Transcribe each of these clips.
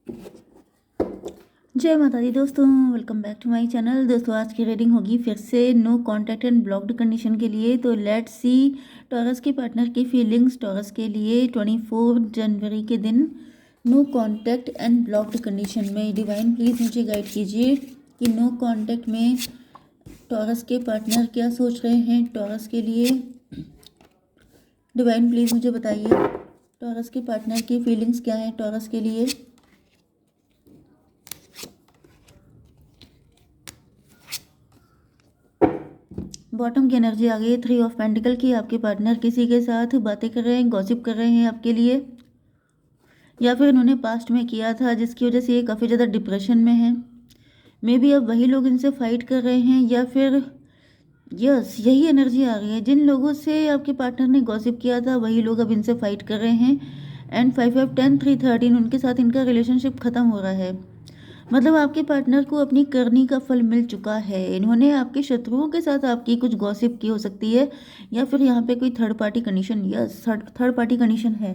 जय माता दी दोस्तों, welcome back to my channel. दोस्तों आज की रीडिंग होगी फिर से no contact and blocked condition के लिए। तो लेट्स सी टॉरस के पार्टनर की फीलिंग्स टॉरस के लिए 24 जनवरी के दिन no contact and blocked condition में। डिवाइन प्लीज़ मुझे गाइड कीजिए कि नो कॉन्टैक्ट में टॉरस के पार्टनर क्या सोच रहे हैं टॉरस के लिए। डिवाइन प्लीज़ मुझे बताइए टॉरस के पार्टनर की फीलिंग्स क्या है टॉरस के लिए। बॉटम की एनर्जी आ गई है 3 ऑफ पेंटिकल की। आपके पार्टनर किसी के साथ बातें कर रहे हैं, गॉसिप कर रहे हैं आपके लिए, या फिर इन्होंने पास्ट में किया था जिसकी वजह से ये काफ़ी ज़्यादा डिप्रेशन में है। मे बी अब वही लोग इनसे फाइट कर रहे हैं, या फिर यस यही एनर्जी आ गई है। जिन लोगों से आपके पार्टनर ने गॉसिप किया था वही लोग अब इनसे फाइट कर रहे हैं। एंड 5 5 10 3 13 उनके साथ इनका रिलेशनशिप ख़त्म हो रहा है। मतलब आपके पार्टनर को अपनी करनी का फल मिल चुका है। इन्होंने आपके शत्रुओं के साथ आपकी कुछ गॉसिप की हो सकती है, या फिर यहाँ पे कोई third party condition, yes third party condition है।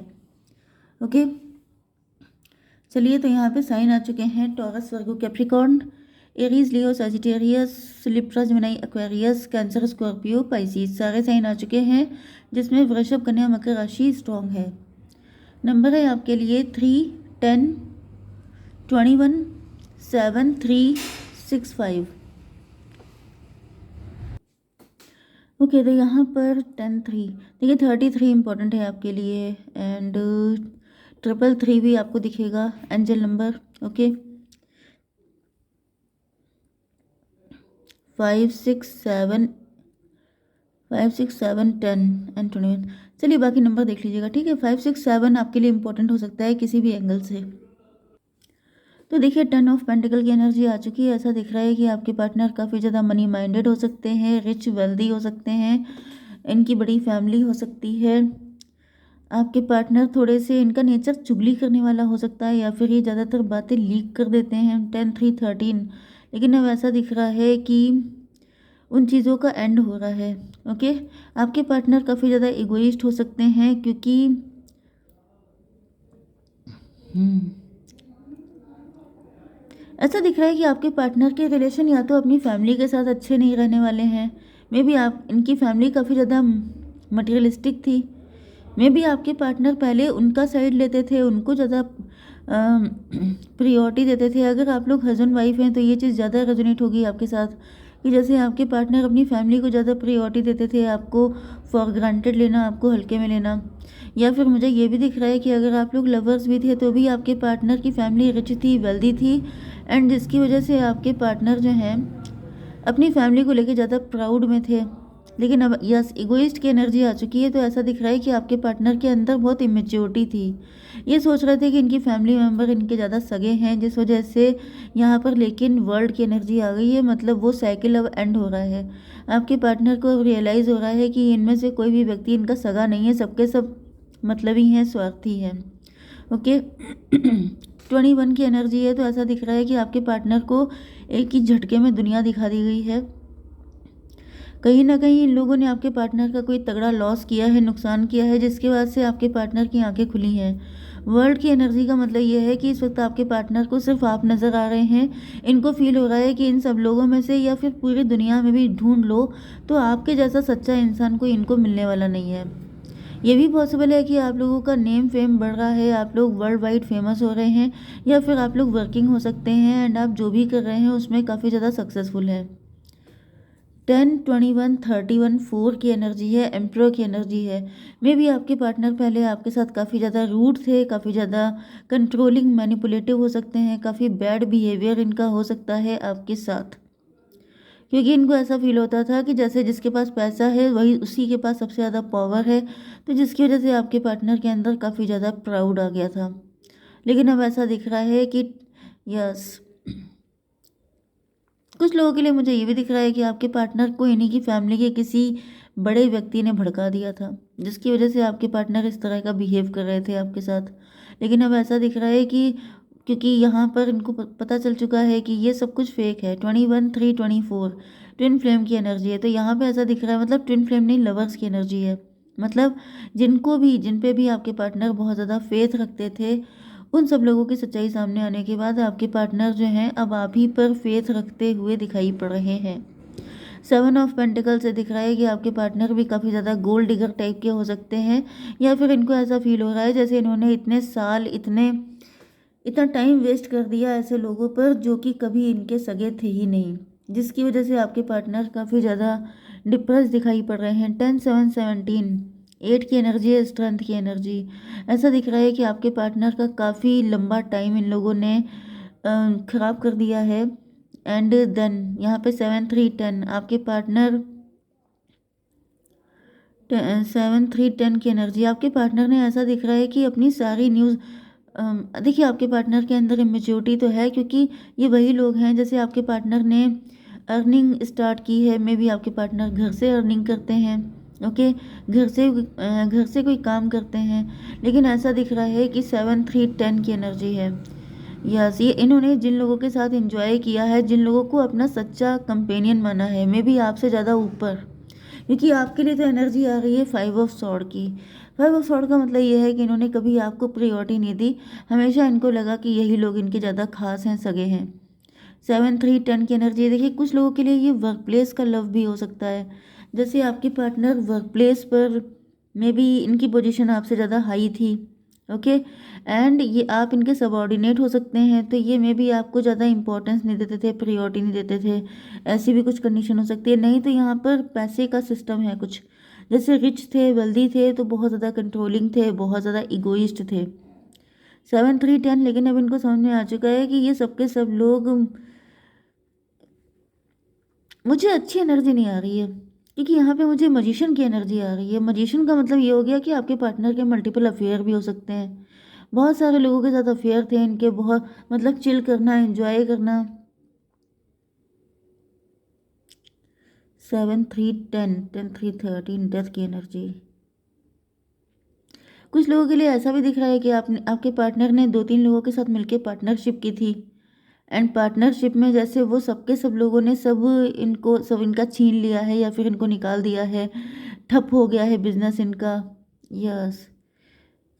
ओके चलिए, तो यहाँ पे साइन आ चुके हैं Taurus, Virgo, Capricorn, Aries, Leo, Sagittarius, Libra, Gemini, Aquarius, Cancer, Scorpio, Pisces, सारे साइन आ चुके हैं जिसमें वृषभ, कन्या, मकर राशि स्ट्रॉन्ग है। नंबर है आपके लिए 3 10 21 7 3 6 5। ओके तो यहाँ पर 10 3 देखिए 33 इंपॉर्टेंट है आपके लिए। एंड 333 भी आपको दिखेगा एंजल नंबर। Okay 5 6 7 5 6 7 10 and 21। चलिए बाकी नंबर देख लीजिएगा, ठीक है। 5 6 7 आपके लिए इंपॉर्टेंट हो सकता है किसी भी एंगल से। तो देखिए 10 ऑफ पेंटिकल की एनर्जी आ चुकी है। ऐसा दिख रहा है कि आपके पार्टनर काफ़ी ज़्यादा मनी माइंडेड हो सकते हैं, रिच वेल्दी हो सकते हैं, इनकी बड़ी फैमिली हो सकती है। आपके पार्टनर थोड़े से, इनका नेचर चुगली करने वाला हो सकता है, या फिर ये ज़्यादातर बातें लीक कर देते हैं 10 3 13। लेकिन अब ऐसा दिख रहा है कि उन चीज़ों का एंड हो रहा है। ओके आपके पार्टनर काफ़ी ज़्यादा इगोइस्ट हो सकते हैं, क्योंकि ऐसा दिख रहा है कि आपके पार्टनर के रिलेशन या तो अपनी फैमिली के साथ अच्छे नहीं रहने वाले हैं। मे बी आप, इनकी फैमिली काफ़ी ज़्यादा मटेरियलिस्टिक थी। मे बी आपके पार्टनर पहले उनका साइड लेते थे, उनको ज़्यादा प्रियोरिटी देते थे। अगर आप लोग हस्बैंड वाइफ हैं तो ये चीज़ ज़्यादा रेजोनेट होगी आपके साथ, कि जैसे आपके पार्टनर अपनी फैमिली को ज़्यादा प्रियोरिटी देते थे, आपको फॉर ग्रांटेड लेना, आपको हल्के में लेना। या फिर मुझे ये भी दिख रहा है कि अगर आप लोग लवर्स भी थे तो भी आपके पार्टनर की फैमिली रिच थी, वेल्दी थी, एंड जिसकी वजह से आपके पार्टनर जो हैं अपनी फैमिली को लेके ज़्यादा प्राउड में थे। लेकिन अब यस इगोइस्ट की एनर्जी आ चुकी है। तो ऐसा दिख रहा है कि आपके पार्टनर के अंदर बहुत इमेच्योरिटी थी। ये सोच रहे थे कि इनकी फैमिली मेम्बर इनके ज़्यादा सगे हैं, जिस वजह से यहाँ पर, लेकिन वर्ल्ड की एनर्जी आ गई है। मतलब वो साइकिल अब एंड हो रहा है। आपके पार्टनर को अब रियलाइज़ हो रहा है कि इनमें से कोई भी व्यक्ति इनका सगा नहीं है, सबके सब मतलबी हैं, स्वार्थी हैं। ओके 21 की एनर्जी है। तो ऐसा दिख रहा है कि आपके पार्टनर को एक ही झटके में दुनिया दिखा दी गई है। कहीं ना कहीं इन लोगों ने आपके पार्टनर का कोई तगड़ा लॉस किया है, नुकसान किया है, जिसके बाद से आपके पार्टनर की आंखें खुली हैं। वर्ल्ड की एनर्जी का मतलब ये है कि इस वक्त आपके पार्टनर को सिर्फ आप नज़र आ रहे हैं। इनको फील हो रहा है कि इन सब लोगों में से, या फिर पूरी दुनिया में भी ढूंढ लो तो आपके जैसा सच्चा इंसान कोई इनको मिलने वाला नहीं है। ये भी पॉसिबल है कि आप लोगों का नेम फेम बढ़ रहा है, आप लोग वर्ल्ड वाइड फेमस हो रहे हैं, या फिर आप लोग वर्किंग हो सकते हैं एंड आप जो भी कर रहे हैं उसमें काफ़ी ज़्यादा सक्सेसफुल है। 10 21 31 4 की एनर्जी है, एम्प्रोर की एनर्जी है। मे बी आपके पार्टनर पहले आपके साथ काफ़ी ज़्यादा रूड थे, काफ़ी ज़्यादा कंट्रोलिंग, मैनिपुलेटिव हो सकते हैं, काफ़ी बैड बिहेवियर इनका हो सकता है आपके साथ, क्योंकि इनको ऐसा फील होता था कि जैसे जिसके पास पैसा है वही उसी के पास सबसे ज़्यादा पावर है। तो जिसकी वजह से आपके पार्टनर के अंदर काफ़ी ज़्यादा प्राउड आ गया था। लेकिन अब ऐसा दिख रहा है कि यस कुछ लोगों के लिए मुझे ये भी दिख रहा है कि आपके पार्टनर को इन्हीं की फैमिली के किसी बड़े व्यक्ति ने भड़का दिया था, जिसकी वजह से आपके पार्टनर इस तरह का बिहेव कर रहे थे आपके साथ। लेकिन अब ऐसा दिख रहा है कि क्योंकि यहाँ पर इनको पता चल चुका है कि ये सब कुछ फेक है। 21 3 24 ट्विन फ्लेम की एनर्जी है। तो यहाँ पे ऐसा दिख रहा है, मतलब ट्विन फ्लेम नहीं, लवर्स की एनर्जी है। मतलब जिन पे भी आपके पार्टनर बहुत ज़्यादा फेथ रखते थे, उन सब लोगों की सच्चाई सामने आने के बाद आपके पार्टनर जो हैं अब आप ही पर फेथ रखते हुए दिखाई पड़ रहे हैं। 7 ऑफ पेंटिकल से दिख रहा है कि आपके पार्टनर भी काफ़ी ज़्यादा गोल्ड डिगर टाइप के हो सकते हैं, या फिर इनको ऐसा फील हो रहा है जैसे इन्होंने इतने साल इतना टाइम वेस्ट कर दिया ऐसे लोगों पर जो कि कभी इनके सगे थे ही नहीं, जिसकी वजह से आपके पार्टनर काफ़ी ज़्यादा डिप्रेस दिखाई पड़ रहे हैं। 10 7 17 8 की एनर्जी है, स्ट्रेंथ की एनर्जी। ऐसा दिख रहा है कि आपके पार्टनर का काफ़ी लंबा टाइम इन लोगों ने ख़राब कर दिया है। एंड देन यहाँ पे 7 3 10 आपके पार्टनर 7 3 10 की एनर्जी। आपके पार्टनर ने ऐसा दिख रहा है कि अपनी सारी न्यूज़ देखिए आपके पार्टनर के अंदर इमेच्योरिटी तो है, क्योंकि ये वही लोग हैं जैसे आपके पार्टनर ने अर्निंग स्टार्ट की है। मे बी आपके पार्टनर घर से अर्निंग करते हैं, ओके, घर से कोई काम करते हैं, लेकिन ऐसा दिख रहा है कि 7 3 10 की एनर्जी है। यस, ये इन्होंने जिन लोगों के साथ एंजॉय किया है, जिन लोगों को अपना सच्चा कंपेनियन माना है, मे बी आपसे ज़्यादा ऊपर, क्योंकि आपके लिए तो एनर्जी आ रही है 5 ऑफ सॉर्ड की। 5 ऑफ सॉर्ड का मतलब ये है कि इन्होंने कभी आपको प्रायोरिटी नहीं दी, हमेशा इनको लगा कि यही लोग इनके ज़्यादा खास हैं, सगे हैं। 7 3 10 की एनर्जी देखिए, कुछ लोगों के लिए ये वर्क प्लेस का लव भी हो सकता है, जैसे आपके पार्टनर वर्क प्लेस पर मे बी इनकी पोजीशन आपसे ज़्यादा हाई थी, ओके, एंड ये आप इनके सबॉर्डिनेट हो सकते हैं, तो ये मे बी आपको ज़्यादा इंपॉर्टेंस नहीं देते थे, प्रायोरिटी नहीं देते थे, ऐसी भी कुछ कंडीशन हो सकती है। नहीं तो यहाँ पर पैसे का सिस्टम है कुछ, जैसे रिच थे, वेल्दी थे, तो बहुत ज़्यादा कंट्रोलिंग थे, बहुत ज़्यादा इगोइस्ट थे। 7 3 10 लेकिन अब इनको समझ में आ चुका है कि ये सबके सब लोग, मुझे अच्छी एनर्जी नहीं आ रही है, क्योंकि यहाँ पे मुझे मजिशियन की एनर्जी आ रही है। मजिशियन का मतलब ये हो गया कि आपके पार्टनर के मल्टीपल अफेयर भी हो सकते हैं, बहुत सारे लोगों के साथ अफेयर थे इनके, बहुत मतलब चिल करना, एंजॉय करना। 7 3 10 10 3 13 डेथ की एनर्जी। कुछ लोगों के लिए ऐसा भी दिख रहा है कि आपके पार्टनर ने 2 3 लोगों के साथ मिलकर पार्टनरशिप की थी, एंड पार्टनरशिप में जैसे वो सबके सब लोगों ने सब इनका छीन लिया है या फिर इनको निकाल दिया है, ठप हो गया है बिजनेस इनका। यस,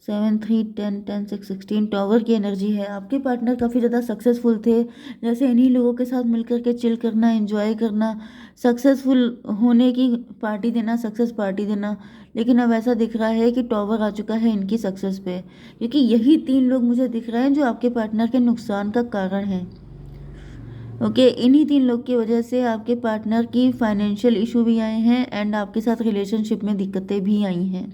7 3 10 10 6 16 टॉवर की एनर्जी है। आपके पार्टनर काफ़ी ज़्यादा सक्सेसफुल थे, जैसे इन्हीं लोगों के साथ मिलकर के चिल करना, एंजॉय करना, सक्सेसफुल होने की पार्टी देना, सक्सेस पार्टी देना। लेकिन अब ऐसा दिख रहा है कि टॉवर आ चुका है इनकी सक्सेस पे, क्योंकि यही 3 लोग मुझे दिख रहे हैं जो आपके पार्टनर के नुकसान का कारण हैं। ओके, इन्हीं 3 लोग की वजह से आपके पार्टनर की फाइनेंशियल इशू भी आए हैं, एंड आपके साथ रिलेशनशिप में दिक्कतें भी आई हैं।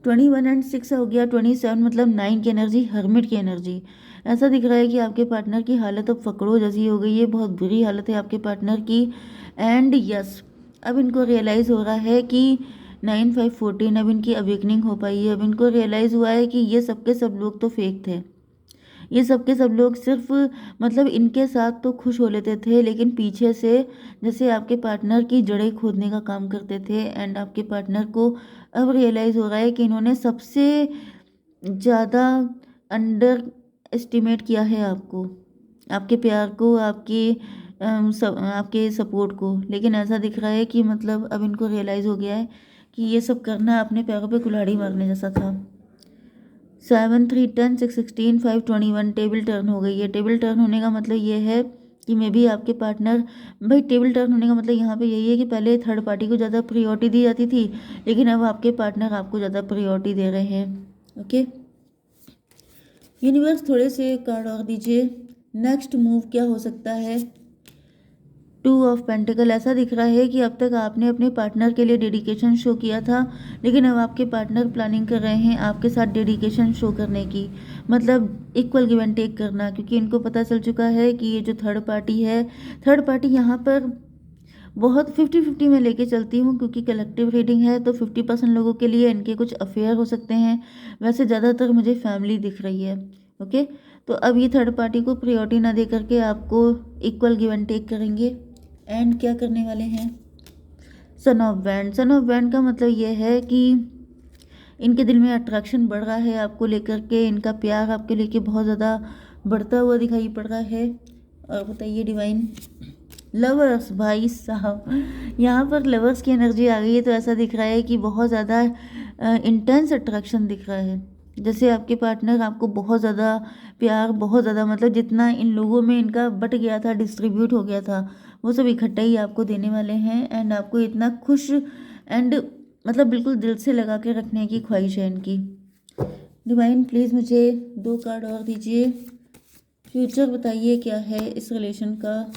21 एंड 6 हो गया, 27 मतलब 9 की एनर्जी, हर्मिट की एनर्जी। ऐसा दिख रहा है कि आपके पार्टनर की हालत अब फकड़ो जैसी हो गई है, बहुत बुरी हालत है आपके पार्टनर की। एंड यस, अब इनको रियलाइज़ हो रहा है कि 9 5 14 अब इनकी अवेकनिंग हो पाई है। अब इनको रियलाइज़ हुआ है कि ये सबके सब लोग तो फेक थे, ये सब के सब लोग सिर्फ मतलब इनके साथ तो खुश हो लेते थे, लेकिन पीछे से जैसे आपके पार्टनर की जड़ें खोदने का काम करते थे। एंड आपके पार्टनर को अब रियलाइज़ हो रहा है कि इन्होंने सबसे ज़्यादा अंडर एस्टिमेट किया है आपको, आपके प्यार को, आपके सपोर्ट को। लेकिन ऐसा दिख रहा है कि मतलब अब इनको रियलाइज़ हो गया है कि ये सब करना अपने पैरों पे कुल्हाड़ी मारने जैसा था। 7 3 10 6 16 5 21 टेबल टर्न हो गई है। टेबल टर्न होने का मतलब ये है कि मे बी आपके पार्टनर, भाई टेबल टर्न होने का मतलब यहाँ पे यही है कि पहले थर्ड पार्टी को ज़्यादा प्रायोरिटी दी जाती थी, लेकिन अब आपके पार्टनर आपको ज़्यादा प्रायोरिटी दे रहे हैं। ओके, यूनिवर्स थोड़े से कार्ड और दीजिए, नेक्स्ट मूव क्या हो सकता है। 2 ऑफ पेंटिकल। ऐसा दिख रहा है कि अब तक आपने अपने पार्टनर के लिए डेडिकेशन शो किया था, लेकिन अब आपके पार्टनर प्लानिंग कर रहे हैं आपके साथ डेडिकेशन शो करने की, मतलब इक्वल गिव एंड टेक करना, क्योंकि इनको पता चल चुका है कि ये जो थर्ड पार्टी है, थर्ड पार्टी यहाँ पर बहुत 50-50 में लेके चलती हूँ, क्योंकि कलेक्टिव रीडिंग है तो 50% लोगों के लिए इनके कुछ अफेयर हो सकते हैं, वैसे ज़्यादातर मुझे फैमिली दिख रही है। ओके, तो अब ये थर्ड पार्टी को प्रायोरिटी ना दे करके आपको इक्वल गिव एंड टेक करेंगे। एंड क्या करने वाले हैं, son of band. Son of band का मतलब ये है कि इनके दिल में अट्रैक्शन बढ़ रहा है आपको लेकर के, इनका प्यार आपके लेके बहुत ज़्यादा बढ़ता हुआ दिखाई पड़ रहा है। और बताइए डिवाइन, लवर्स, भाई साहब यहाँ पर लवर्स की एनर्जी आ गई है, तो ऐसा दिख रहा है कि बहुत ज़्यादा इंटेंस अट्रैक्शन दिख रहा है। जैसे आपके पार्टनर आपको बहुत ज़्यादा प्यार, बहुत ज़्यादा मतलब जितना इन लोगों में इनका बट गया था, डिस्ट्रीब्यूट हो गया था, वो सब इकट्ठा ही आपको देने वाले हैं। एंड आपको इतना खुश एंड मतलब बिल्कुल दिल से लगा के रखने की ख्वाहिश है इनकी। डिवाइन प्लीज़ मुझे 2 कार्ड और दीजिए। फ्यूचर बताइए क्या है इस रिलेशन का।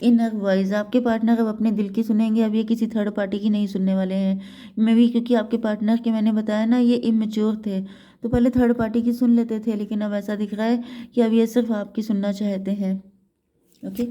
इनर वॉइस, आपके पार्टनर अब अपने दिल की सुनेंगे, अब ये किसी थर्ड पार्टी की नहीं सुनने वाले हैं। मे भी क्योंकि आपके पार्टनर के मैंने बताया ना ये इमेच्योर थे, तो पहले थर्ड पार्टी की सुन लेते थे, लेकिन अब ऐसा दिख रहा है कि अब ये सिर्फ आपकी सुनना चाहते हैं। ओके,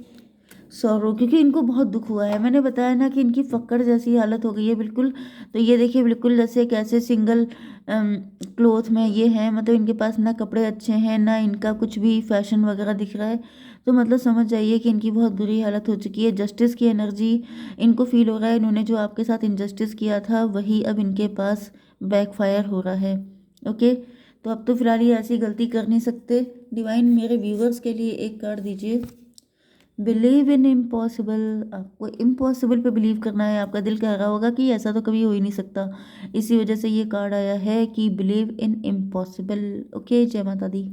सॉरो, क्योंकि इनको बहुत दुख हुआ है। मैंने बताया ना कि इनकी फक्कड़ जैसी हालत हो गई है बिल्कुल। तो ये देखिए बिल्कुल जैसे कैसे सिंगल क्लोथ में ये हैं, मतलब इनके पास ना कपड़े अच्छे हैं ना इनका कुछ भी फैशन वगैरह दिख रहा है। तो मतलब समझ जाइए कि इनकी बहुत बुरी हालत हो चुकी है। जस्टिस की एनर्जी इनको फील हो रहा है। इन्होंने जो आपके साथ इनजस्टिस किया था वही अब इनके पास बैकफायर हो रहा है। ओके, तो अब तो फिलहाल ये ऐसी गलती कर नहीं सकते। डिवाइन मेरे व्यूवर्स के लिए एक कार्ड दीजिए। बिलीव इन इम्पॉसिबल, आपको इम्पॉसिबल पे बिलीव करना है। आपका दिल कह रहा होगा कि ऐसा तो कभी हो ही नहीं सकता, इसी वजह से ये कार्ड आया है कि बिलीव इन इम्पॉसिबल। ओके, जय माता दी।